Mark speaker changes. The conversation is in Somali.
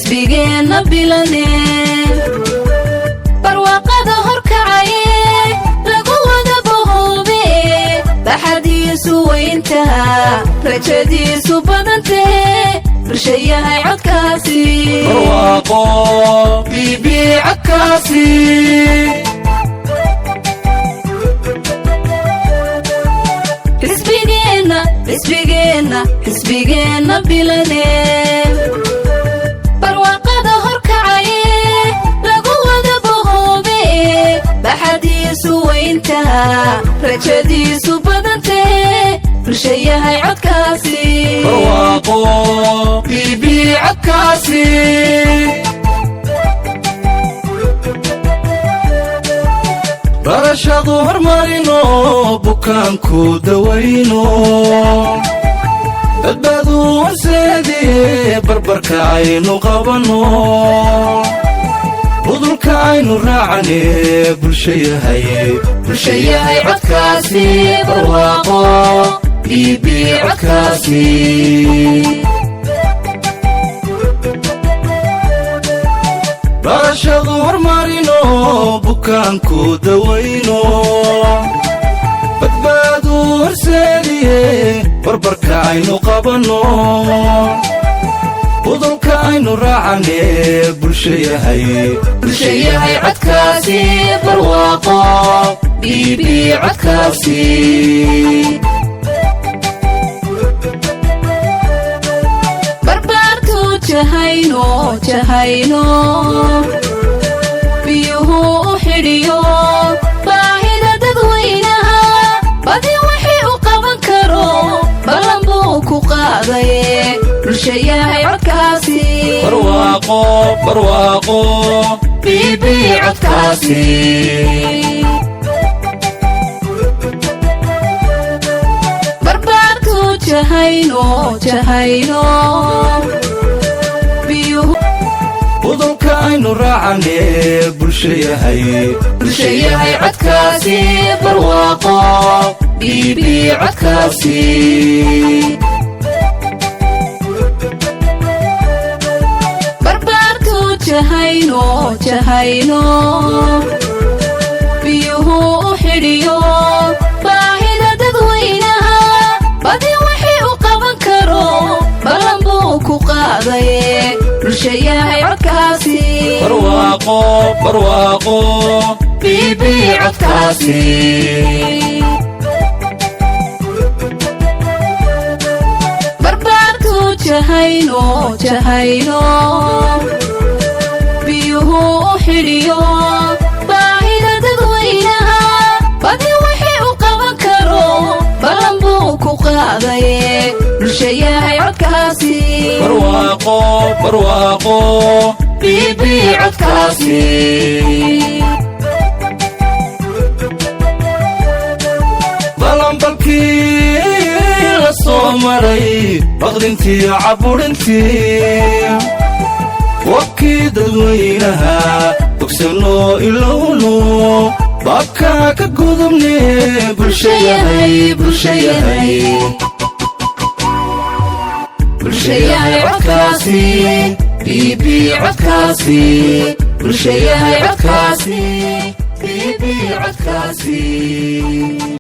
Speaker 1: xisbigeena bilane barwaaqada horkacaye lagu wada bohoobe baxadiisu weyntaha rajadiisu badantee bulshayahay codkaasi
Speaker 2: barwaaqo bibi codkaasi xisbigeena bilane barwaaqada horkacaye lagu wada bohoobe baxadiisu weyntaha rajadiisu badantee bulshayahay codkaasi barwaaqo bibi codkaasi barashadu hormarino bukaanku dawayno badbaadu horseedee barbarka aynu qabanno cudurka aynu raacane bulshayahay codkaasi barwaaqo bibi codkaasi barashadu hormarino bukaanku dawayno badbaadu horseediye barbarka aynu qabanno cudurka aynu raacane bulshayahay codkaasi barwaaqo bibi codkaasi jahayno biyuhu u xidhiyo baahida dadweynaha badi wixii u qaban karo ballan buu ku qaadaye bulshayahay codkaasi barwaaqo bibi codkaasi
Speaker 1: barbaartu jahayno
Speaker 2: cudurka aynu raacane bulshayahay
Speaker 1: codkaasi barwaaqo bibi codkaasi barbaartu jahayno biyuhu u xidhiyo baahida dadweynaha badi wixii u qaban karo ballan buu ku qaadaye bulshayahay codkaasi
Speaker 2: barwaaqo bibi codkaasi
Speaker 1: barbaartu jahayno biyuhu u xidhiyo baahida dadweynaha badi wixii u qaban karo ballan buu ku qaadaye bulshayahay codkaasi
Speaker 2: barwaaqo bibi codkaasi balanbalkii la soo maray baqdintii caburintii wabkii dadweynaha bogsanno ilowno baabka ka gudubne bulshayahay codkaasi bibi codkaasi bulshayahay codkaasi bibi codkaasi